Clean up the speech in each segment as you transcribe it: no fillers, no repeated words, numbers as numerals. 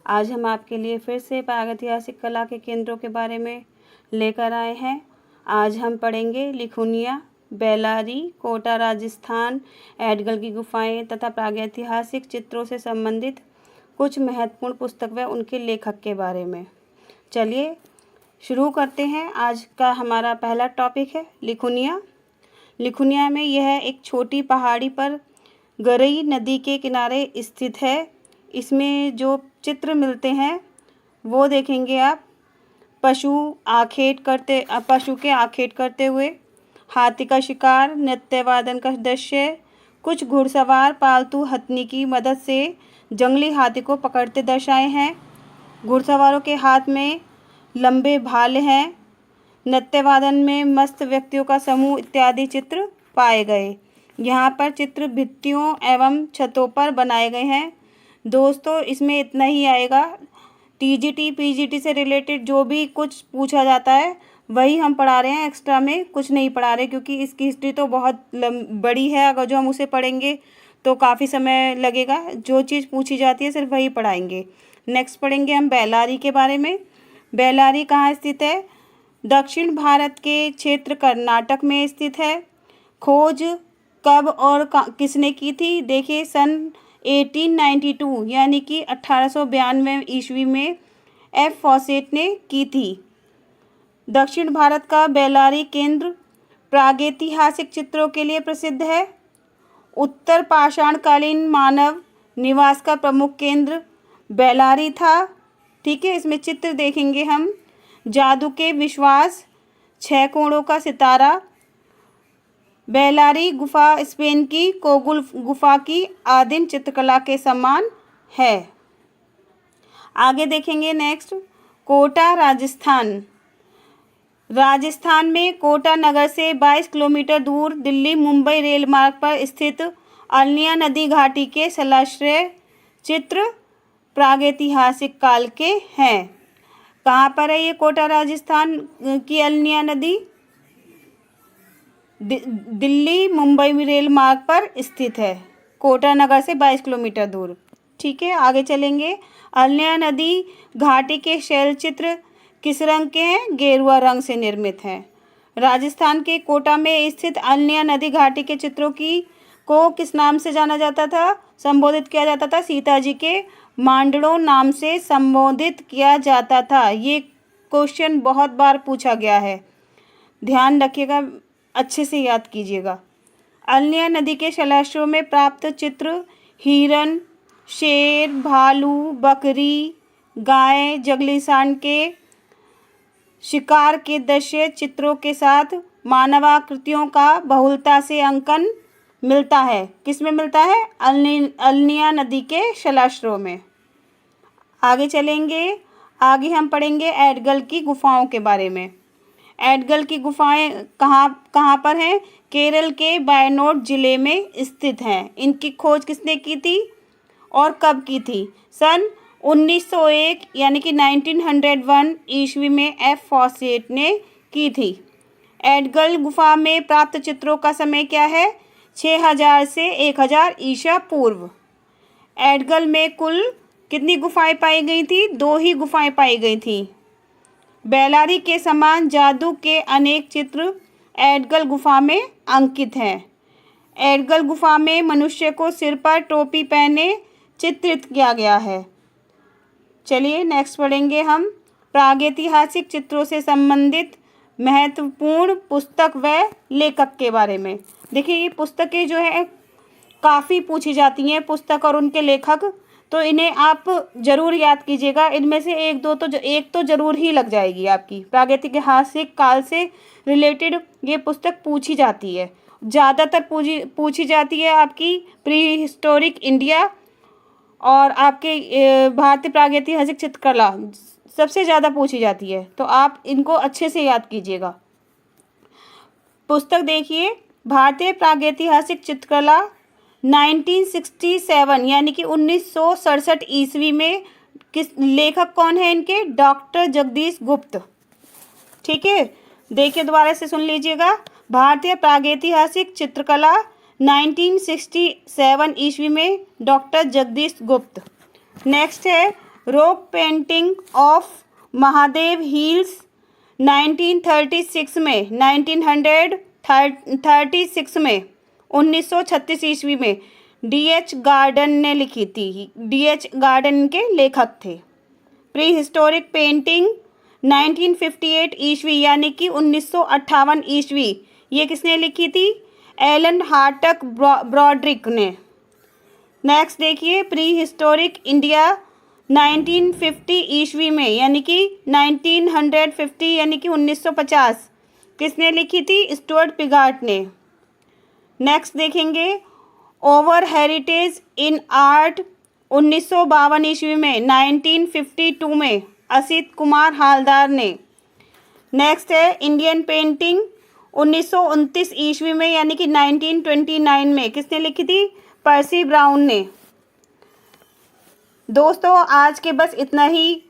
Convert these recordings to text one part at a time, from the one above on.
आज हम आपके लिए फिर से प्रागैतिहासिक कला के केंद्रों के बारे में लेकर आए हैं। आज हम पढ़ेंगे लिखुनिया, बेल्लारी, कोटा राजस्थान, एडगल की गुफाएं तथा प्रागैतिहासिक चित्रों से संबंधित कुछ महत्वपूर्ण पुस्तक व उनके लेखक के बारे में। चलिए शुरू करते हैं। आज का हमारा पहला टॉपिक है लिखुनिया। लिखुनिया में यह एक छोटी पहाड़ी पर गरई नदी के किनारे स्थित है। इसमें जो चित्र मिलते हैं वो देखेंगे आप। पशु के आखेट करते हुए, हाथी का शिकार, नृत्य वादन का दृश्य, कुछ घुड़सवार पालतू हथनी की मदद से जंगली हाथी को पकड़ते दर्शाए हैं। घुड़सवारों के हाथ में लंबे भाले हैं। नृत्य वादन में मस्त व्यक्तियों का समूह इत्यादि चित्र पाए गए। यहाँ पर चित्र भित्तियों एवं छतों पर बनाए गए हैं। दोस्तों, इसमें इतना ही आएगा। टीजीटी पीजीटी से रिलेटेड जो भी कुछ पूछा जाता है वही हम पढ़ा रहे हैं, एक्स्ट्रा में कुछ नहीं पढ़ा रहे, क्योंकि इसकी हिस्ट्री तो बहुत बड़ी है। अगर जो हम उसे पढ़ेंगे तो काफ़ी समय लगेगा। जो चीज़ पूछी जाती है सिर्फ वही पढ़ाएंगे। नेक्स्ट पढ़ेंगे हम बेल्लारी के बारे में। बेल्लारी कहाँ स्थित है? दक्षिण भारत के क्षेत्र कर्नाटक में स्थित है। खोज कब और किसने की थी? देखिए, सन 1892 यानी कि 1892 ईस्वी में एफ फॉसेट ने की थी। दक्षिण भारत का बेल्लारी केंद्र प्रागैतिहासिक चित्रों के लिए प्रसिद्ध है। उत्तर पाषाणकालीन मानव निवास का प्रमुख केंद्र बेल्लारी था। ठीक है, इसमें चित्र देखेंगे हम। जादू के विश्वास, 6 कोणों का सितारा। बेल्लारी गुफा स्पेन की कोगुल गुफा की आदिम चित्रकला के समान है। आगे देखेंगे नेक्स्ट, कोटा राजस्थान। राजस्थान में कोटा नगर से 22 किलोमीटर दूर दिल्ली मुंबई रेल मार्ग पर स्थित अल्निया नदी घाटी के शैलाश्रय चित्र प्रागैतिहासिक काल के हैं। कहाँ पर है ये कोटा राजस्थान की अल्निया नदी? दिल्ली मुंबई रेल मार्ग पर स्थित है, कोटा नगर से 22 किलोमीटर दूर। ठीक है, आगे चलेंगे। अल्निया नदी घाटी के शैल चित्र किस रंग के हैं? गेरुआ रंग से निर्मित हैं। राजस्थान के कोटा में स्थित अल्निया नदी घाटी के चित्रों को किस नाम से जाना जाता था, संबोधित किया जाता था? सीता जी के मांडड़ों नाम से संबोधित किया जाता था। ये क्वेश्चन बहुत बार पूछा गया है, ध्यान रखिएगा, अच्छे से याद कीजिएगा। अल्निया नदी के शैलाश्रयों में प्राप्त चित्र हिरन, शेर, भालू, बकरी, गाय, जंगली सांड के शिकार के दृश्य चित्रों के साथ मानवाकृतियों का बहुलता से अंकन मिलता है। किस में मिलता है? अल्निया नदी के शैलाश्रयों में। आगे चलेंगे। आगे हम पढ़ेंगे एडगल की गुफाओं के बारे में। एडगल की गुफाएं कहाँ पर हैं? केरल के वायनाड जिले में स्थित हैं। इनकी खोज किसने की थी और कब की थी? सन 1901 यानी कि 1901 ईस्वी में एफ फॉसेट ने की थी। एडगल गुफा में प्राप्त चित्रों का समय क्या है? 6000 से 1000 ईसा पूर्व। एडगल में कुल कितनी गुफाएं पाई गई थी? 2 ही गुफाएं पाई गई थी। बेल्लारी के समान जादू के अनेक चित्र एडगल गुफा में अंकित हैं। एडगल गुफा में मनुष्य को सिर पर टोपी पहने चित्रित किया गया है। चलिए नेक्स्ट पढ़ेंगे हम प्रागैतिहासिक चित्रों से संबंधित महत्वपूर्ण पुस्तक व लेखक के बारे में। देखिए, ये पुस्तकें जो है काफ़ी पूछी जाती हैं, पुस्तक और उनके लेखक, तो इन्हें आप जरूर याद कीजिएगा। इनमें से एक तो जरूर ही लग जाएगी आपकी। प्रागैतिहासिक काल से रिलेटेड ये पुस्तक पूछी जाती है, ज़्यादातर पूछी जाती है आपकी प्री हिस्टोरिक इंडिया और आपके भारतीय प्रागैतिहासिक चित्रकला सबसे ज़्यादा पूछी जाती है, तो आप इनको अच्छे से याद कीजिएगा। पुस्तक देखिए, भारतीय प्रागैतिहासिक चित्रकला 1967 यानी कि 1967 ईस्वी में। किस लेखक कौन है इनके? डॉक्टर जगदीश गुप्त। ठीक है, देखिए दोबारा से सुन लीजिएगा। भारतीय प्रागैतिहासिक चित्रकला 1967 ईस्वी में, डॉक्टर जगदीश गुप्त। नेक्स्ट है rock painting of Mahadev hills 1936 में 1936 में 1936 ईस्वी में D.H. गार्डन ने लिखी थी। D.H. गार्डन के लेखक थे। प्री हिस्टोरिक पेंटिंग 1958 ईस्वी यानी कि 1958 ईस्वी, ये किसने लिखी थी? एलन हार्टक ब्रॉड्रिक ने। नेक्स्ट देखिए, प्री हिस्टोरिक इंडिया 1950 ईस्वी में यानी कि 1950 यानी कि 1950, किसने लिखी थी? स्टुअर्ट पिगार्ट ने। नेक्स्ट देखेंगे, ओवर हेरिटेज इन आर्ट 1952 ईस्वी में 1952 में असित कुमार हालदार ने। नेक्स्ट है इंडियन पेंटिंग 1929 ईस्वी में यानी कि 1929 में, किसने लिखी थी? पर्सी ब्राउन ने। दोस्तों आज के बस इतना ही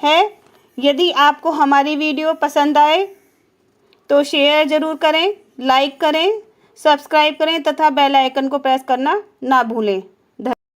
है। यदि आपको हमारी वीडियो पसंद आए तो शेयर ज़रूर करें, लाइक करें, सब्सक्राइब करें तथा बेल आइकन को प्रेस करना ना भूलें।